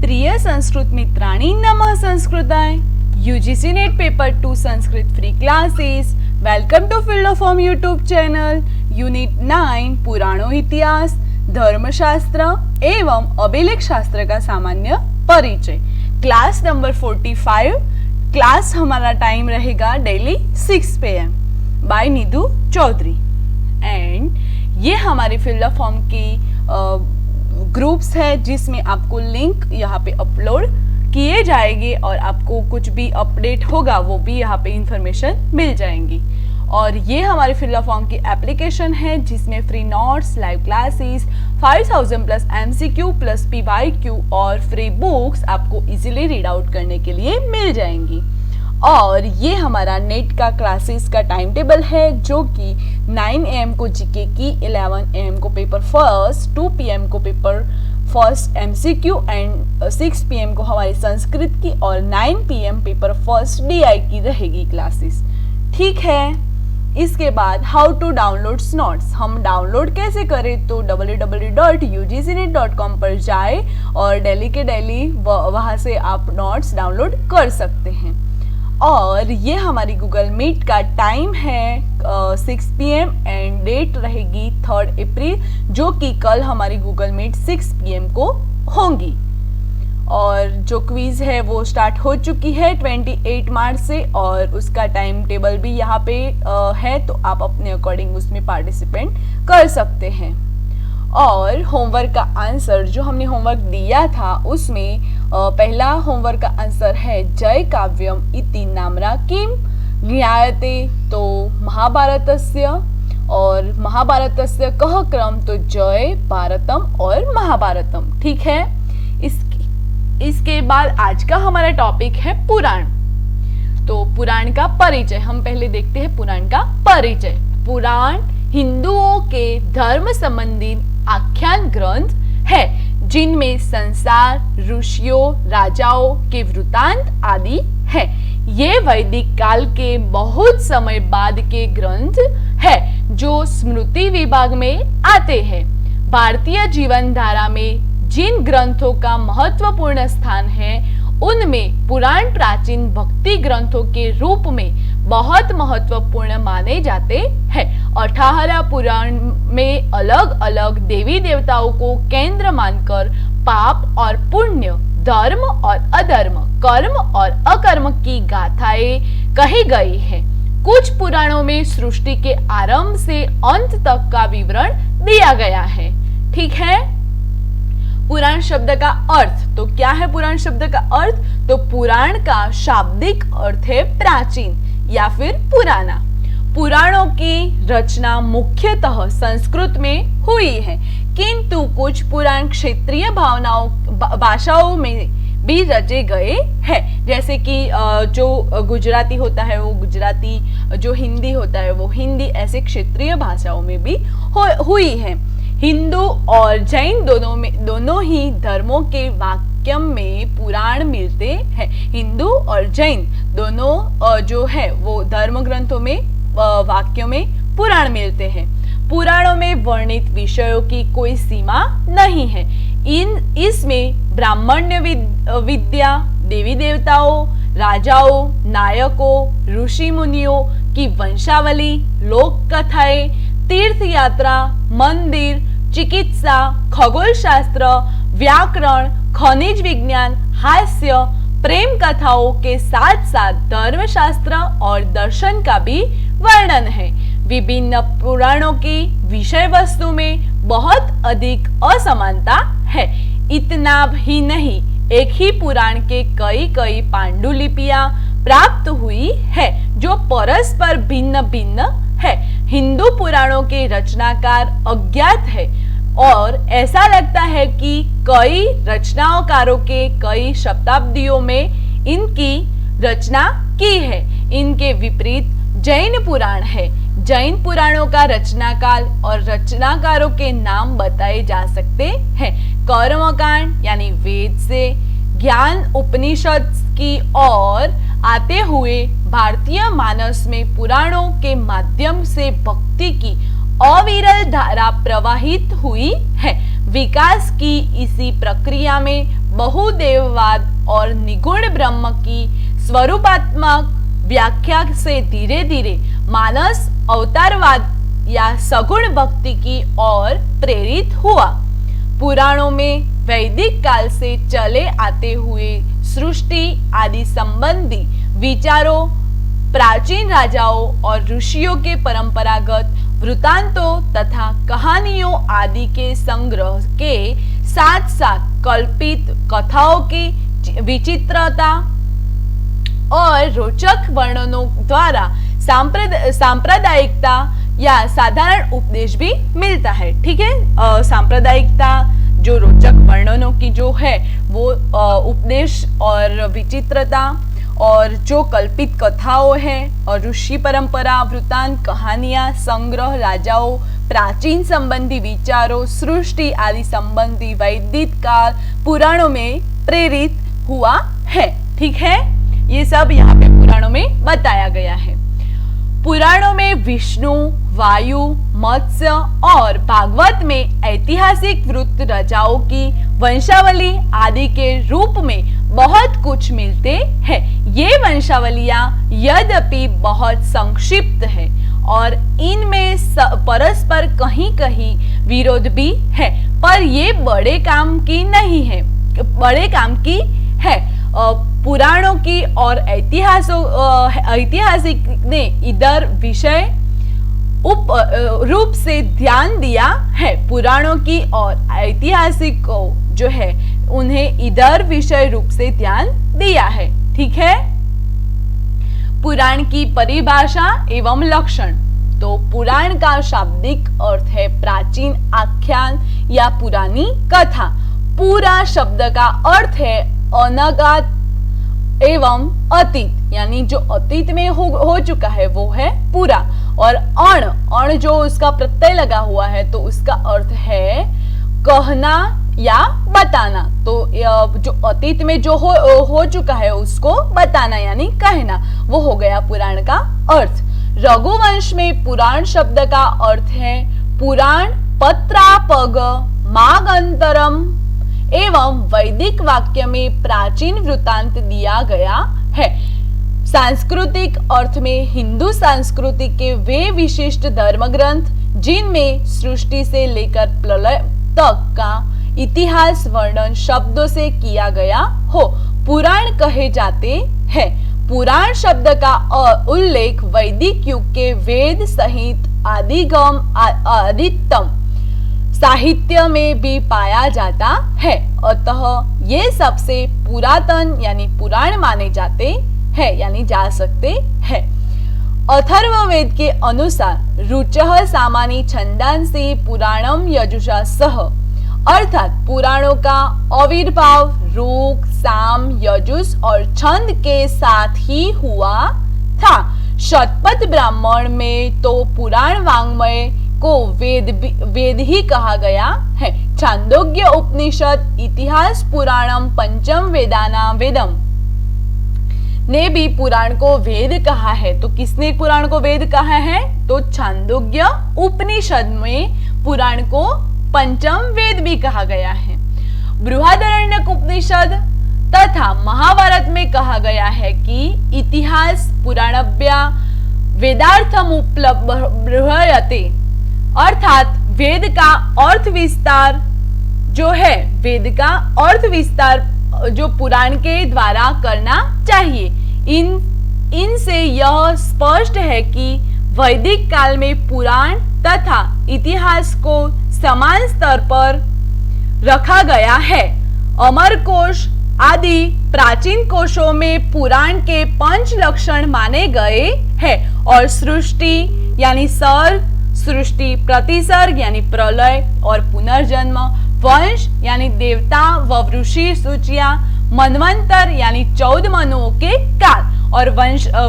प्रिय संस्कृत मित्रांनी, नमः संस्कृताय. UGC NET paper 2 Sanskrit free classes. Welcome to field of form YouTube channel. Unit 9 पुराणों इतिहास, धर्मशास्त्र एवं अभिलेख शास्त्र का सामान्य परिचय. Class number 45. क्लास हमारा टाइम रहेगा daily 6 PM by Neetu Chaudhary. And ये हमारी फील्ड ऑफ फॉर्म की ग्रुप्स है जिसमें आपको लिंक यहाँ पे अपलोड किए जाएंगे और आपको कुछ भी अपडेट होगा वो भी यहाँ पे इंफॉर्मेशन मिल जाएंगी. और ये हमारे फील्ड ऑफ फॉर्म की एप्लीकेशन है जिसमें free notes, live classes, 5000 plus MCQ plus PYQ और फ्री बुक्स आपको इजीली रीड आउट करने के लिए मिल जाएंगी. और ये हमारा नेट का क्लासेस का टाइम टेबल है जो कि 9 AM को जीके की, 11 AM को पेपर फर्स्ट, 2 PM को paper first MCQ and 6 PM को हमारी संस्कृत की और 9 PM पेपर फर्स्ट DI की रहेगी क्लासेस. ठीक है. इसके बाद हाउ टू डाउनलोड नोट्स. हम डाउनलोड कैसे करें तो www.ugcnet.com पर जाए और डेली के डेली वहाँ से आप नोट्स डाउनलोड कर सकते हैं. और ये हमारी गूगल मीट का टाइम है 6 PM एंड डेट रहेगी 3 अप्रैल जो कि कल हमारी गूगल मीट 6 PM को होंगी. और जो क्विज है वो स्टार्ट हो चुकी है 28 मार्च से और उसका टाइम टेबल भी यहाँ पे है तो आप अपने अकॉर्डिंग उसमें पार्टिसिपेट कर सकते हैं. और होमवर्क का आंसर जो हमने होमवर्क दिया था उसमें पहला होमवर्क का आंसर है जय काव्यम इति नाम्ना किम ज्ञायते, तो महाभारतस्य, और महाभारतस्य कह क्रम तो जय, भारतम और महाभारतम. ठीक है. इसके बाद आज का हमारा टॉपिक है पुराण. तो पुराण का परिचय हम पहले देखते हैं. पुराण का परिचय. पुराण हिंदुओं के धर्म संबंधी आख्यान ग्रंथ है जिनमें संसार, ऋषियों, राजाओं के वृत्तांत आदि है. ये वैदिक काल के बहुत समय बाद के ग्रंथ है जो स्मृति विभाग में आते हैं. भारतीय जीवन धारा में जिन ग्रंथों का महत्वपूर्ण स्थान है उनमें पुराण प्राचीन भक्ति ग्रंथों के रूप में बहुत महत्वपूर्ण माने जाते हैं. 18 पुराण में अलग अलग देवी देवताओं को केंद्र मानकर पाप और पुण्य, धर्म और अधर्म, कर्म और अकर्म की गाथाएं कही गई हैं. कुछ पुराणों में सृष्टि के आरंभ से अंत तक का विवरण दिया गया है. ठीक है. पुराण शब्द का अर्थ. तो क्या है पुराण शब्द का अर्थ? तो पुराण का शाब्दिक अर्थ है प्राचीन या फिर पुराना. पुराणों की रचना मुख्यतः संस्कृत में हुई है किंतु कुछ पुराण क्षेत्रीय भाषाओं में भी रचे गए हैं. जैसे कि जो गुजराती होता है वो गुजराती, जो हिंदी होता है वो हिंदी, ऐसे क्षेत्रीय भाषाओं में भी हुई है. हिंदू और जैन दोनों ही धर्मों के वाक्य में पुराण मिलते हैं. हिंदू और जैन दोनों जो है वो धर्म ग्रंथों में वाक्यों में पुराण मिलते हैं. पुराणों में वर्णित विषयों की कोई सीमा नहीं है. इसमें ब्राह्मण्य विद्या, देवी देवताओं, राजाओं, नायकों, ऋषि मुनियों की वंशावली, लोक कथाएं, तीर्थ यात्रा, मंदिर, चिकित्सा, खगोल शास्त्र, व्याकरण, खनिज विज्ञान, हास्य, प्रेम कथाओं के साथ साथ धर्मशास्त्र और दर्शन का भी वर्णन है. विभिन्न पुराणों की विषय वस्तु में बहुत अधिक असमानता है. इतना ही नहीं, एक ही पुराण के कई पांडुलिपियां प्राप्त हुई है जो परस्पर भिन्न भिन्न है. हिंदू पुराणों के रचनाकार अज्ञात है और ऐसा लगता है कि कई रचनाकारों के कई शताब्दियों में इनकी रचना की है. इनके विपरीत जैन पुराण है. जैन पुराणों का रचनाकाल और रचनाकारों के नाम बताए जा सकते हैं. कर्मकांड यानी वेद से, ज्ञान उपनिषद की ओर आते हुए भारतीय मानस में पुराणों के माध्यम से भक्ति की अविरल धारा प्रवाहित हुई है. विकास की इसी प्रक्रिया में बहुदेववाद और निगुण ब्रह्म की स्वरूपात्मक व्याख्या से धीरे धीरे मानस अवतारवाद या सगुण भक्ति की ओर प्रेरित हुआ। पुराणों में वैदिक काल से चले आते हुए सृष्टि आदि संबंधी विचारों, प्राचीन राजाओं और ऋषियों के परंपरागत वृत्तांतों तथा कहानियों आदि के संग्रह के साथ साथ कल्पित कथाओं की विचित्रता और रोचक वर्णनों द्वारा सांप्रदायिकता या साधारण उपदेश भी मिलता है। ठीक है, सांप्रदायिकता जो रोचक वर्णनों की जो है वो उपदेश और विचित्रता और जो कल्पित कथाओं हैं और ऋषि परंपरा, वृत्तांत, कहानियां, संग्रह, राजाओं, प्राचीन संबंधी विचारों, सृष्टि आदि संबंधी वैदिक काल पुराणों में प्रेरित हुआ है। ठीक है, ये सब यहाँ पे पुराणों में बताया गया है। पुराणों में विष्णु, वायु, मत्स्य और भागवत में ऐतिहासिक वृत्त राजाओं की वंशावली आदि के रूप में बहुत कुछ मिलते हैं। ये वंशावलियां यद्यपि बहुत संक्षिप्त है और इनमें परस्पर कहीं कहीं विरोध भी है, पर ये बड़े काम की नहीं है, बड़े काम की है। पुराणों की और ऐतिहासिक ने इधर विषय रूप से ध्यान दिया है। पुराणों की और ऐतिहासिक को जो है उन्हें इधर विषय रूप से ध्यान दिया है। ठीक है, पुराण की परिभाषा एवं लक्षण। तो पुराण का शाब्दिक अर्थ है प्राचीन आख्यान या पुरानी कथा। पूरा शब्द का अर्थ है अनागत एवं अतीत, यानी जो अतीत में हो चुका है वो है पूरा। और अण जो उसका प्रत्यय लगा हुआ है तो उसका अर्थ है कहना या बताना। तो जो अतीत में जो हो चुका है उसको बताना यानी कहना, वो हो गया पुराण का अर्थ। रघुवंश में पुराण शब्द का अर्थ है पुराण, पत्रापग, मागंतरम एवं वैदिक वाक्य में प्राचीन वृत्तांत दिया गया है। सांस्कृतिक अर्थ में हिंदू संस्कृति के वे विशिष्ट धर्म ग्रंथ जिनमें सृष्टि से लेकर प्रलय तक का इतिहास वर्णन शब्दों से किया गया हो पुराण कहे जाते हैं। पुराण शब्द का उल्लेख वैदिक युग के वेद सहित आदिगम आदितम साहित्य में भी पाया जाता है, अतः ये सबसे पुरातन यानी पुराण माने जाते हैं यानी जा सकते हैं। अथर्ववेद के अनुसार रुचः सामानि छंदांसि पुराणम यजुषा सह, अर्थात पुराणों का आविर्भाव रुक, साम, यजुष और छंद के साथ ही हुआ था। शतपथ ब्राह्मण में तो पुराण वाङ्मय को वेद ही कहा गया है। छांदोग्य उपनिषद इतिहास पुराणम पंचम वेदाना वेदम ने भी पुराण को वेद कहा है। तो किसने पुराण को वेद कहा है? तो छांदोग्य उपनिषद में पुराण को पंचम वेद भी कहा गया है। बृहदारण्यक उपनिषद तथा महाभारत में कहा गया है कि इतिहास पुराणभ्या वेदार्थम उपलभ्यते, अर्थात वेद का अर्थ विस्तार जो है, वेद का अर्थ विस्तार जो पुराण के द्वारा करना चाहिए। इनसे यह स्पष्ट है कि वैदिक काल में पुराण तथा इतिहास को समान स्तर पर रखा गया है। अमरकोश आदि प्राचीन कोशों में पुराण के 5 लक्षण माने गए हैं और सृष्टि यानी सर्ग, सृष्टि, प्रतिसर्ग यानी प्रलय और पुनर्जन्म, वंश यानी देवता व ऋषि सूचियां, मनवंतर यानी 14 मनुओं के काल और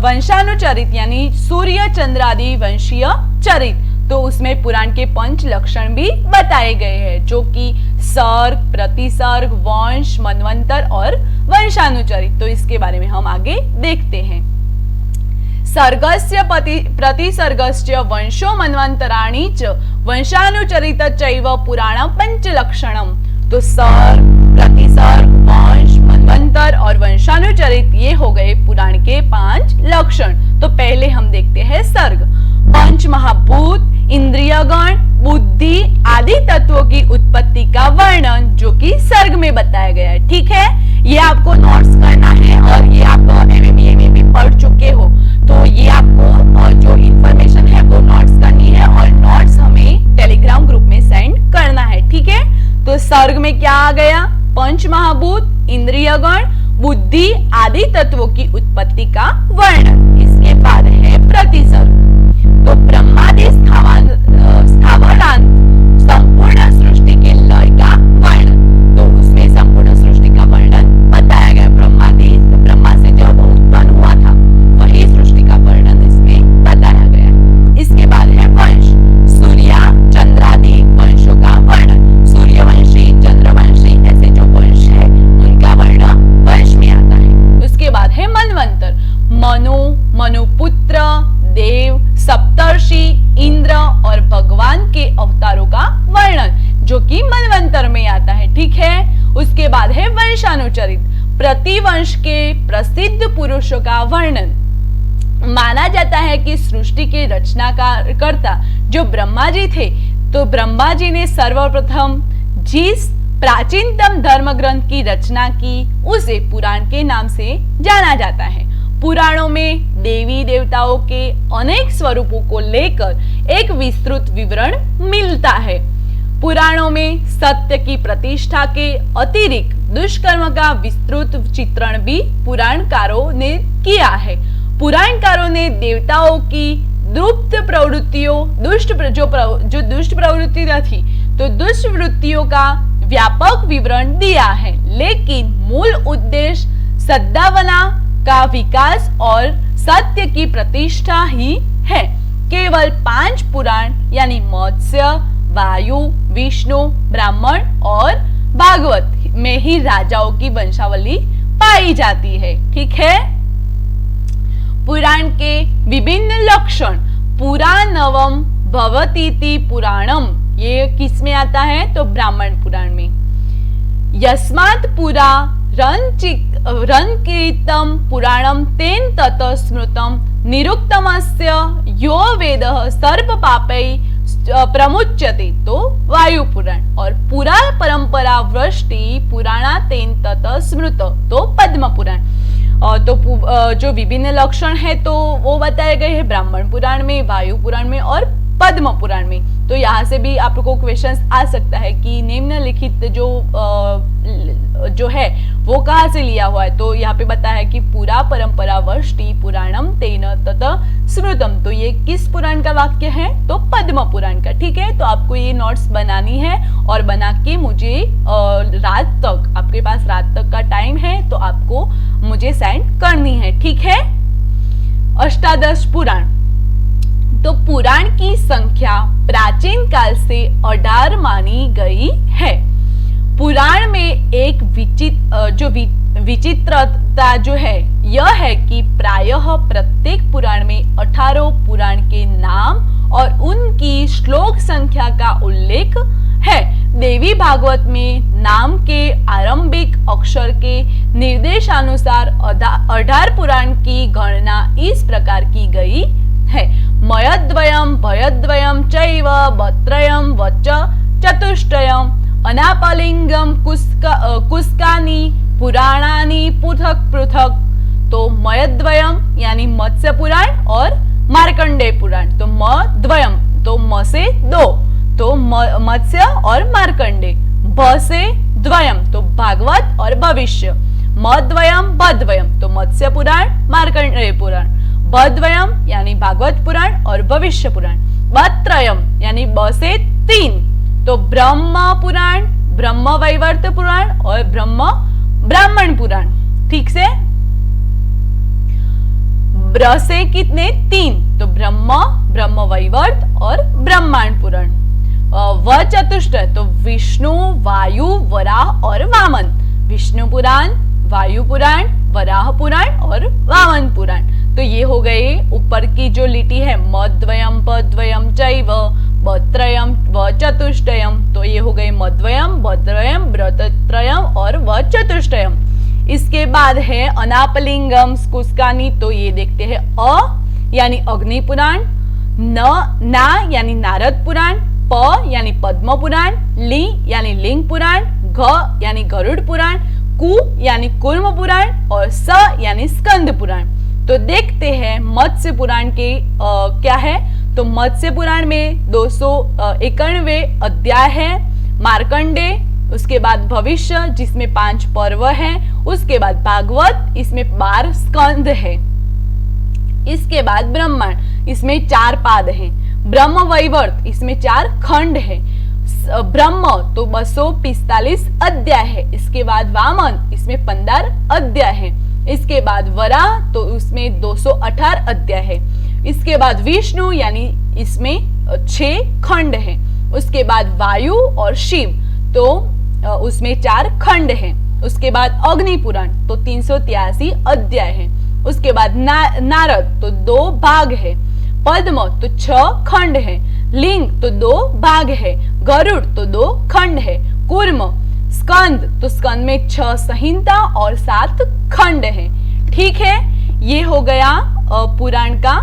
वंशानुचरित यानी सूर्य चंद्र आदि वंशीय चरित। तो उसमें पुराण के 5 लक्षण भी बताए गए हैं जो कि सर्ग, प्रतिसर्ग, वंश, मनवंतर और वंशानुचरित। तो इसके बारे में हम आगे देखते हैं। सर्गस्य प्रतिसर्गस्य वंशो मन्वन्तराणि च वंशानुचरित चैव पुराण पंचलक्षणम। तो सर्ग, प्रतिसर्ग, वंश, मनवंतर और वंशानुचरित ये हो गए पुराण के 5 लक्षण। तो पहले हम देखते हैं सर्ग। पंच महाभूत, इंद्रियगण, बुद्धि आदि तत्वों की उत्पत्ति का वर्णन जो कि सर्ग में बताया गया है। ठीक है, ये आपको नोट्स करना है और ये आप एमएबीए में भी पढ़ चुके हो, तो ये आपको जो इंफॉर्मेशन है वो नोट्स करनी है और नोट्स हमें टेलीग्राम ग्रुप में सेंड करना है। ठीक है, तो सर्ग में क्या आ गया? पंच महाभूत, इंद्रियगण, बुद्धि आदि तत्वों की उत्पत्ति का वर्णन। इसके बाद है प्रतिसर्ग। तो ब्रह्मादि स्थावरांत संपूर्ण सृष्टि के लय का वर्णन। तो उसमें संपूर्ण सृष्टि का वर्णन बताया गया। ब्रह्मा से जब उत्पन्न हुआ था वही सृष्टि का वर्णन इसमें बताया गया। इसके बाद है वंश। सूर्य, चंद्रादि वंशों का वर्णन। सूर्यवंशी, चंद्रवंशी ऐसे जो वंश है उनका वर्णन वंश में आता है। उसके बाद है मनवंतर। मनु, मनुपुत्र, देव, सप्तर्षि, इंद्र और भगवान के अवतारों का वर्णन जो कि मनवंतर में आता है। ठीक है, उसके बाद है वंशानुचरित। प्रतिवंश के प्रसिद्ध पुरुषों का वर्णन। माना जाता है कि सृष्टि के रचनाकर्ता जो ब्रह्मा जी थे, तो ब्रह्मा जी ने सर्वप्रथम जिस प्राचीनतम धर्म ग्रंथ की रचना की उसे पुराण के नाम से जाना जाता है। पुराणों में देवी देवताओं के अनेक स्वरूपों को लेकर एक विस्तृत विवरण मिलता है। पुराणों में सत्य की प्रतिष्ठा के अतिरिक्त दुष्कर्म का विस्तृत चित्रण भी पुराणकारों ने किया है। पुराणकारों ने देवताओं की दुष्ट प्रवृत्तियों, जो दुष्ट प्रवृत्ति थी, तो दुष्ट वृत्तियों का व्यापक विवरण दिया है, लेकिन मूल उद्देश्य सद्भावना का विकास और सत्य की प्रतिष्ठा ही है। केवल 5 पुराण यानी मत्स्य, वायु, विष्णु, ब्राह्मण और भागवत में ही राजाओं की वंशावली पाई जाती है। ठीक है, पुराण के विभिन्न लक्षण। पुराणवम भवतीति पुराणम, ये किस में आता है? तो ब्राह्मण पुराण में। यस्मात् पुरा रंकीतम पुराणम तेन तत स्मृतम निरुक्तमस्य यो वेदः सर्प पापै प्रमुच्यते, तो वायु पुराण। और पुरा परंपरा वृष्टि पुराणा तेन तत स्मृत, तो पद्म पुराण। तो जो विभिन्न लक्षण है तो वो बताए गए हैं ब्राह्मण पुराण में, वायु पुराण में और पद्म पुराण में। तो यहाँ से भी आपको क्वेश्चंस आ सकता है कि निम्नलिखित जो है वो कहाँ से लिया हुआ है। तो यहाँ पे बताया है कि पुरा परंपरा वष्टि पुराणम तेन तत स्मृतम, तो ये किस पुराण का वाक्य है? तो पद्म पुराण का। ठीक है, तो आपको ये नोट्स बनानी है और बना के मुझे रात तक, आपके पास रात तक का टाइम है, तो आपको मुझे सेंड करनी है। ठीक है, अष्टादश पुराण। तो पुराण की संख्या प्राचीन काल से 18 मानी गई है। पुराण में एक विचित्रता जो है यह है कि प्रायः प्रत्येक पुराण में 18 पुराण के नाम और उनकी श्लोक संख्या का उल्लेख है। देवी भागवत में नाम के आरंभिक अक्षर के निर्देशानुसार 18 पुराण की गणना इस प्रकार की गई है। मयद्वयम, भयद्वयम चैव, वत्रयम, वच, चतुष्टयम, अनापलिंगम, कुस्कानी, पुराणानि पृथक पृथक। तो मयद्वयम यानी मत्स्य पुराण और मार्कंडेय पुराण। तो मद्वयम, तो म से 2, तो मत्स्य और मार्कंडेय। भ से द्वयम, तो भागवत और भविष्य। मद्वयम, बद्वयम, तो मत्स्य पुराण, मार्कंडेय पुराण। बद्वयम यानी भागवत पुराण और भविष्य पुराण। बत्रयम यानी ब से 3, तो ब्रह्म पुराण, ब्रह्म वैवर्त पुराण और ब्राह्मण पुराण। ठीक से, ब्र से कितने? 3, तो ब्रह्म वैवर्त और ब्रह्मांड पुराण। व चतुष्टय, तो विष्णु, वायु, वराह और वामन। विष्णु पुराण, वायु पुराण, वराह पुराण और वामन पुराण। तो ये हो गए ऊपर की जो लिटी है मद्वयम पद्वयम चैव बत्रयम व चतुष्टयम, तो ये हो गए मद्वयम बद्वयम व्रतत्रयम और व चतुष्टयम। इसके बाद है अनापलिंगम कुस्कानी, तो ये देखते हैं अ यानी अग्नि पुराण, ना यानी नारद पुराण, प यानी पद्म पुराण, ली यानी लिंग पुराण, घ यानी गरुड़ पुराण, कु यानी कूर्म पुराण और स यानी स्कंद पुराण। तो देखते हैं मत्स्य पुराण के क्या है। तो मत्स्य पुराण में 291 अध्याय है, मार्कंडे, उसके बाद भविष्य जिसमें 5 पर्व हैं, उसके बाद भागवत इसमें 12 स्कंद है, इसके बाद ब्रह्मांड इसमें 4 पाद हैं, ब्रह्म वैवर्त इसमें 4 खंड है, ब्रह्म तो 245 अध्याय है, इसके बाद वामन इसमें 15 अध्याय है, इसके बाद वराह तो उसमें 218 अध्याय है, इसके बाद विष्णु यानी इसमें 6 खंड है, उसके बाद वायु और शिव तो उसमें 4 खंड है, उसके बाद अग्नि पुराण तो 383 अध्याय है, उसके बाद नारद तो 2 भाग है, पद्म तो 6 खंड है, लिंग तो 2 भाग है, गरुड़ तो 2 खंड है, कूर्म स्कंद तो स्कंद में 6 संहिता और 7 खंड है। ठीक है, ये हो गया पुराण का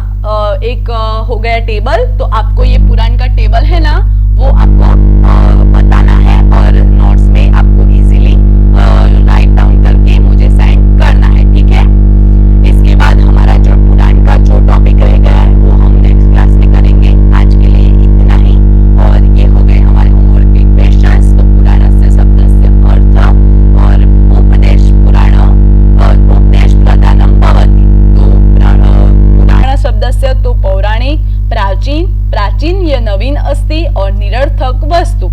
एक हो गया टेबल। तो आपको ये पुराण का टेबल है ना वो आपको बताना है और नोट्स में आपको इजीली राइट डाउन करके मुझे सेंड करना है। ठीक है, इसके बाद हमारा जो पुराण का जो टॉपिक रह गया है वो हम नेक्स्ट क्लास में करेंगे। आज के लिए इतना ही, और ये हो गए हमारे होमवर्क के क्वेश्चंस। तो पुराणस्य शब्दस्य अर्थ और उपदेश पुराण उपदेश प्रधानम भवति। तो पुराण शब्दस्य तो पौराणिक, प्राचीन या नवीन अस्ति और निरर्थक वस्तु,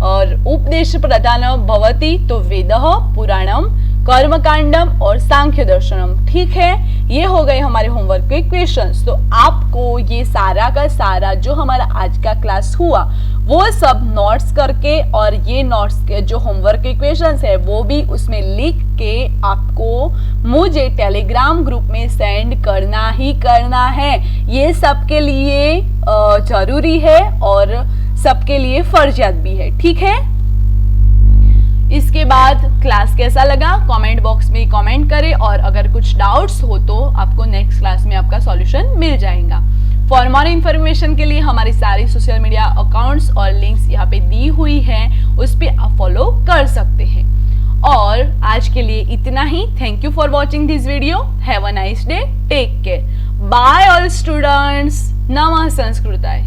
और उपदेश प्रधान भवति तो वेदः पुराणम कर्मकांडम और सांख्य दर्शनम। ठीक है, ये हो गए हमारे होमवर्क के क्वेश्चंस। तो आपको ये सारा का सारा जो हमारा आज का क्लास हुआ वो सब नोट्स करके और ये नोट्स के जो होमवर्क के क्वेश्चंस है वो भी उसमें लिख के आपको मुझे टेलीग्राम ग्रुप में सेंड करना ही करना है। ये सबके लिए जरूरी है और सबके लिए फर्जियत भी है। ठीक है, इसके बाद क्लास कैसा लगा कमेंट बॉक्स में कमेंट करें, और अगर कुछ डाउट्स हो तो आपको नेक्स्ट क्लास में आपका सॉल्यूशन मिल जाएगा। फॉर मोर इन्फॉर्मेशन के लिए हमारी सारी सोशल मीडिया अकाउंट्स और लिंक्स यहाँ पे दी हुई हैं, उस पर आप फॉलो कर सकते हैं। और आज के लिए इतना ही। Thank you for watching this video. Have a nice day, take care, bye all students. नमः संस्कृताय।